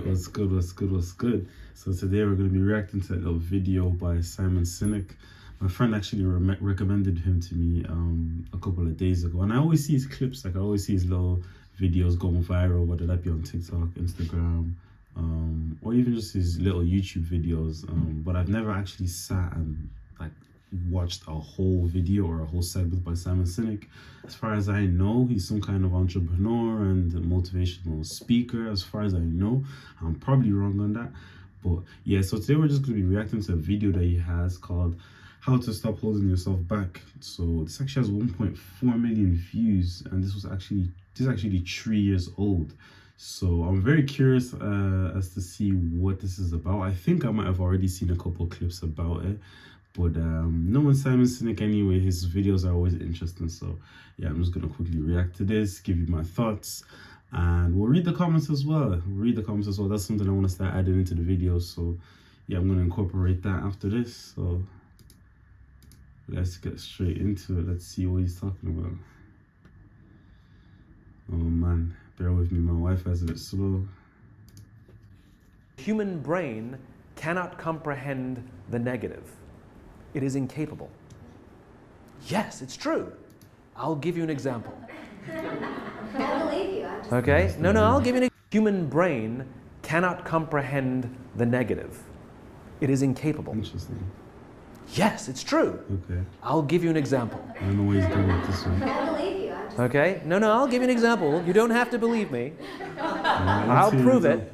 Alright, what's good? So today we're going to be reacting to a little video by Simon Sinek. My friend actually recommended him to me a couple of days ago, and I always see his clips, like I always see his little videos going viral, whether that be on TikTok, Instagram, or even just his little YouTube videos, but I've never actually sat and like watched a whole video or a whole segment by Simon Sinek. As far as I know, he's some kind of entrepreneur and motivational speaker, as far as I know. I'm probably wrong on that, but yeah, so today we're just going to be reacting to a video that he has called How to Stop Holding Yourself Back. So this actually has 1.4 million views, and this is actually 3 years old. So I'm very curious as to see what this is about. I think I might have already seen a couple clips about it, but knowing Simon Sinek anyway, his videos are always interesting. So yeah, I'm just gonna quickly react to this, give you my thoughts, and we'll read the comments as well. That's something I want to start adding into the video. So yeah, I'm gonna incorporate that after this. So let's get straight into it. Let's see what he's talking about. Oh man, bear with me, my Wi-Fi is a bit slow. Human brain cannot comprehend the negative. It is incapable. Yes, it's true. I'll give you an example. I believe you. Okay? No, I'll give you an Human brain cannot comprehend the negative. It is incapable. Interesting. Yes, it's true. Okay. I'll give you an example. I don't know where he's going with this one. I believe you. Okay? No, I'll give you an example. You don't have to believe me. I'll prove it.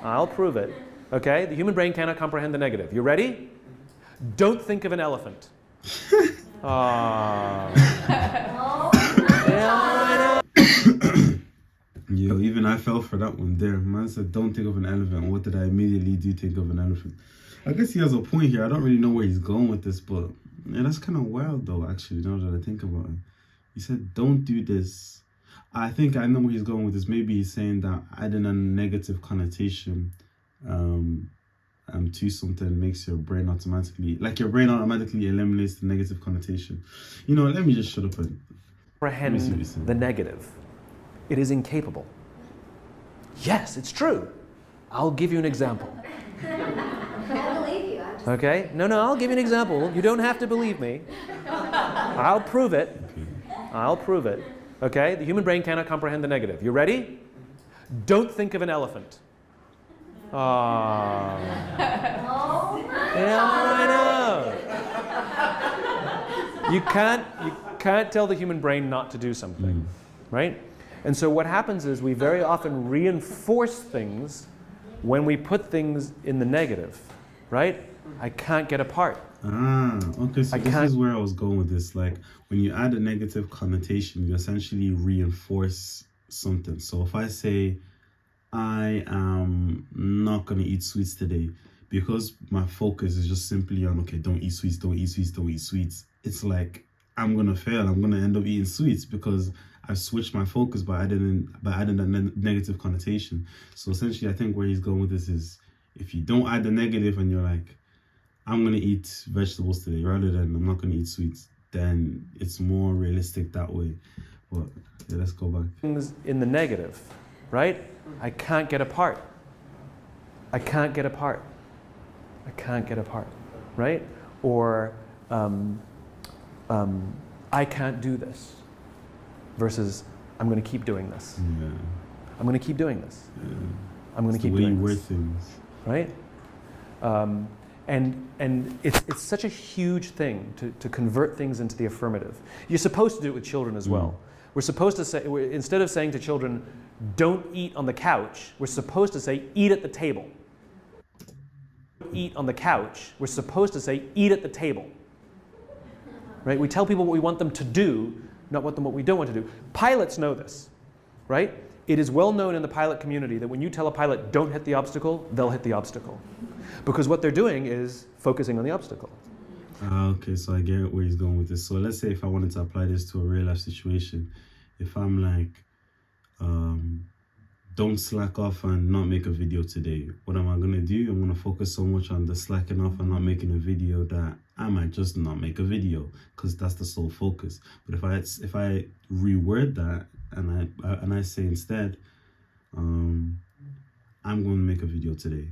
I'll prove it. Okay? The human brain cannot comprehend the negative. You ready? Don't think of an elephant. Yeah, I know. Yo, even I fell for that one there. Man said, don't think of an elephant. What did I immediately do? Think of an elephant. I guess he has a point here. I don't really know where he's going with this, but yeah, that's kind of wild though, actually, now that I think about it. He said, don't do this. I think I know where he's going with this. Maybe he's saying that adding a negative connotation to something makes your brain automatically, like your brain automatically eliminates the negative connotation. You know, let me just shut up and comprehend the negative. It is incapable. Yes, it's true. I'll give you an example. I believe you. Okay? No, I'll give you an example. You don't have to believe me. I'll prove it. I'll prove it. Okay? The human brain cannot comprehend the negative. You ready? Don't think of an elephant. Yeah, I know. You can't tell the human brain not to do something, right? And so what happens is we very often reinforce things when we put things in the negative, right? I can't get apart. Okay, so this is where I was going with this. Like, when you add a negative connotation, you essentially reinforce something. So if I say, I am not going to eat sweets today, because my focus is just simply on, okay, don't eat sweets, don't eat sweets, don't eat sweets. It's like, I'm going to fail. I'm going to end up eating sweets because I've switched my focus by adding that negative connotation. So essentially, I think where he's going with this is, if you don't add the negative and you're like, I'm going to eat vegetables today rather than I'm not going to eat sweets, then it's more realistic that way. But yeah, let's go back. Things in the negative, right? I can't get apart. I can't get apart. I can't get apart, right? Or I can't do this versus I'm going to keep doing this. Yeah. I'm going to keep doing this. Yeah. I'm going to keep doing this. Things. Right? And it's such a huge thing to convert things into the affirmative. You're supposed to do it with children as well. We're supposed to say, instead of saying to children, don't eat on the couch, we're supposed to say, eat at the table. Eat on the couch, we're supposed to say, eat at the table. Right? We tell people what we want them to do, not what we don't want to do. Pilots know this, right? It is well known in the pilot community that when you tell a pilot, don't hit the obstacle, they'll hit the obstacle. Because what they're doing is focusing on the obstacle. Okay, so I get where he's going with this. So let's say if I wanted to apply this to a real life situation, if I'm like, don't slack off and not make a video today, what am I going to do? I'm going to focus so much on the slacking off and not making a video that I might just not make a video, because that's the sole focus. But if I reword that and I say instead, I'm I'm going to make a video today,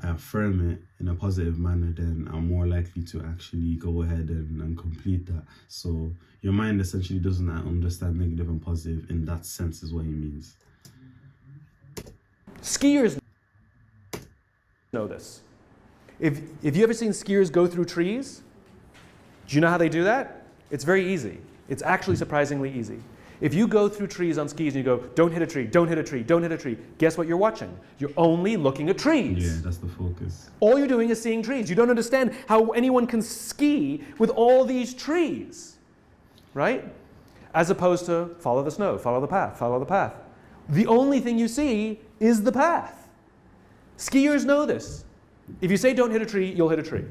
I affirm it in a positive manner, then I'm more likely to actually go ahead and complete that. So your mind essentially doesn't understand negative and positive in that sense, is what he means. Skiers know this. If you ever seen skiers go through trees, do you know how they do that? It's very easy. It's actually surprisingly easy. If you go through trees on skis and you go, don't hit a tree, don't hit a tree, don't hit a tree, guess what you're watching? You're only looking at trees. Yeah, that's the focus. All you're doing is seeing trees. You don't understand how anyone can ski with all these trees, right? As opposed to follow the snow, follow the path, follow the path. The only thing you see is the path. Skiers know this. If you say don't hit a tree, you'll hit a tree.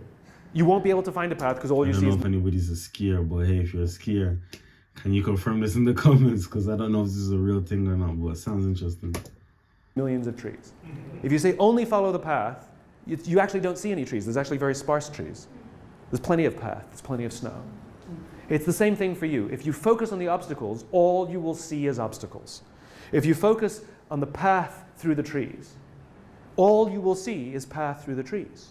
You won't be able to find a path because all you see is... I don't know if anybody's a skier, but hey, if you're a skier, can you confirm this in the comments? Because I don't know if this is a real thing or not, but it sounds interesting. Millions of trees. If you say only follow the path, you actually don't see any trees. There's actually very sparse trees. There's plenty of path. There's plenty of snow. It's the same thing for you. If you focus on the obstacles, all you will see is obstacles. If you focus on the path through the trees, all you will see is path through the trees.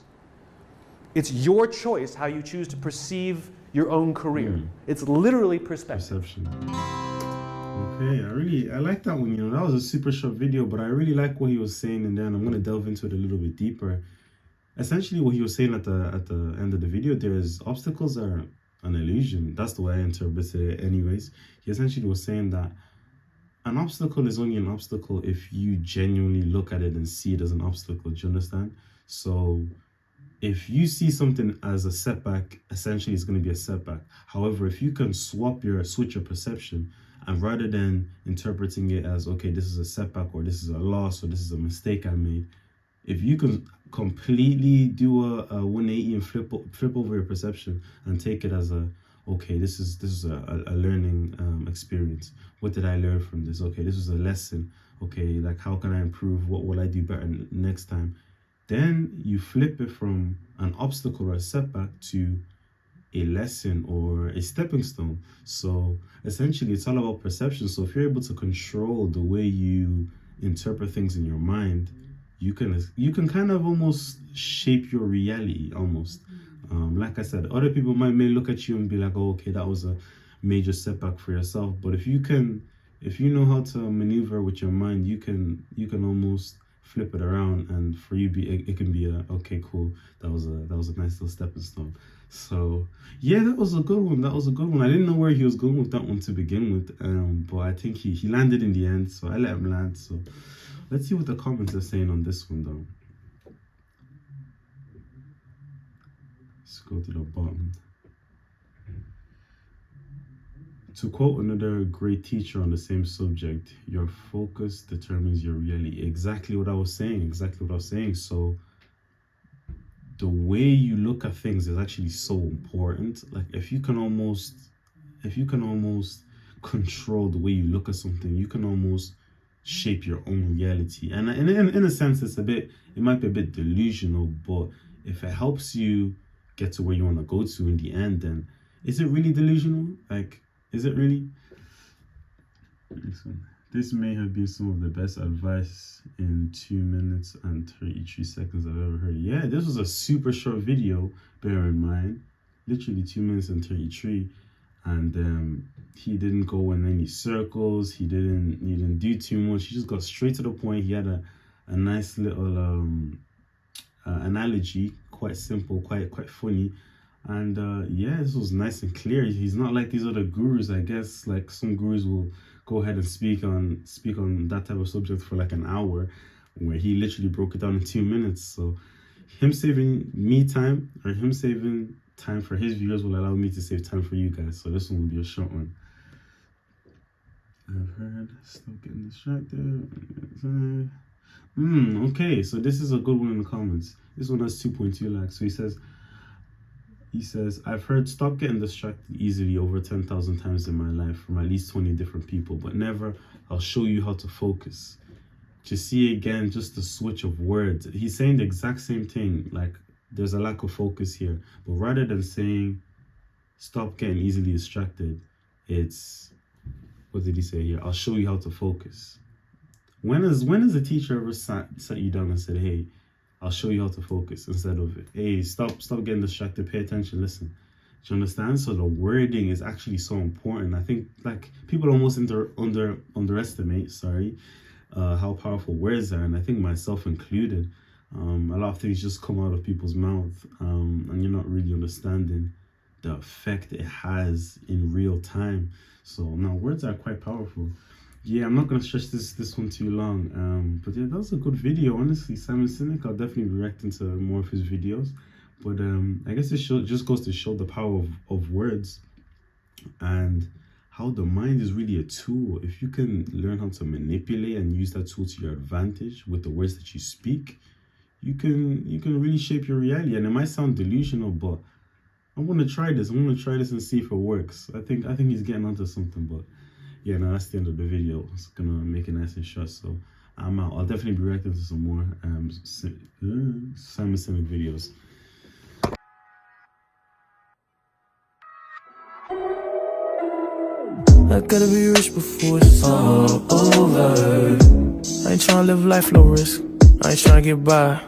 It's your choice how you choose to perceive your own career. It's literally perspective. Perception. Okay, I like that one. That was a super short video, but I really like what he was saying in there, and I'm going to delve into it a little bit deeper. Essentially, what he was saying at the end of the video there is obstacles are an illusion. That's the way I interpreted it anyways. He essentially was saying that an obstacle is only an obstacle if you genuinely look at it and see it as an obstacle. Do you understand? So if you see something as a setback, essentially it's going to be a setback. However, if you can switch your perception, and rather than interpreting it as, okay, this is a setback, or this is a loss, or this is a mistake I made, if you can completely do a 180 and flip over your perception and take it as a, okay, this is a learning experience. What did I learn from this? Okay, this is a lesson. Okay, like how can I improve? What will I do better next time? Then you flip it from an obstacle or a setback to a lesson or a stepping stone. So essentially it's all about perception. So if you're able to control the way you interpret things in your mind, you can kind of almost shape your reality almost. Like I said, other people may look at you and be like, oh, okay, that was a major setback for yourself. But if you know how to maneuver with your mind, you can almost flip it around, and for you it can be a, okay, cool, that was a nice little stepping stone. So yeah, that was a good one. I didn't know where he was going with that one to begin with, but I think he landed in the end, so I let him land. So let's see what the comments are saying on this one though. Let's go to the bottom. To quote another great teacher on the same subject, your focus determines your reality. Exactly what I was saying. So the way you look at things is actually so important. Like if you can almost control the way you look at something, you can almost shape your own reality. And in a sense, it might be a bit delusional, but if it helps you get to where you want to go to in the end, then is it really delusional? Like, is it really? This may have been some of the best advice in 2 minutes and 33 seconds I've ever heard. Yeah, this was a super short video, bear in mind. Literally 2 minutes and 33. And he didn't go in any circles. He didn't do too much. He just got straight to the point. He had a nice little analogy, quite simple, quite funny. And yeah, this was nice and clear. He's not like these other gurus, I guess. Like some gurus will go ahead and speak on that type of subject for like an hour, where he literally broke it down in 2 minutes. So him saving me time, or him saving time for his viewers, will allow me to save time for you guys. So this one will be a short one. I've heard, stop getting distracted. Okay, so this is a good one in the comments. This one has 2.2 likes. So he says, I've heard stop getting distracted easily over 10,000 times in my life from at least 20 different people, but never, I'll show you how to focus. Just see again, just the switch of words. He's saying the exact same thing. Like there's a lack of focus here, but rather than saying stop getting easily distracted, it's, what did he say here? I'll show you how to focus. When has a teacher ever sat you down and said, "Hey, I'll show you how to focus," instead of, "Hey, stop getting distracted, pay attention, listen." Do you understand? So the wording is actually so important. I think like people almost underestimate, how powerful words are, and I think myself included. A lot of things just come out of people's mouth, and you're not really understanding the effect it has in real time. So now words are quite powerful. Yeah, I'm not gonna stretch this one too long. But yeah, that was a good video. Honestly, Simon Sinek, I'll definitely be reacting to more of his videos. But I guess just goes to show the power of words and how the mind is really a tool. If you can learn how to manipulate and use that tool to your advantage with the words that you speak, you can really shape your reality. And it might sound delusional, but I'm gonna try this. I'm gonna try this and see if it works. I think he's getting onto something. But yeah, no, that's the end of the video. It's gonna make it nice and short. So I'm out. I'll definitely be reacting to some more Simon Sinek videos. I gotta be rich before it's all over. I ain't tryna live life low risk. I ain't tryna get by.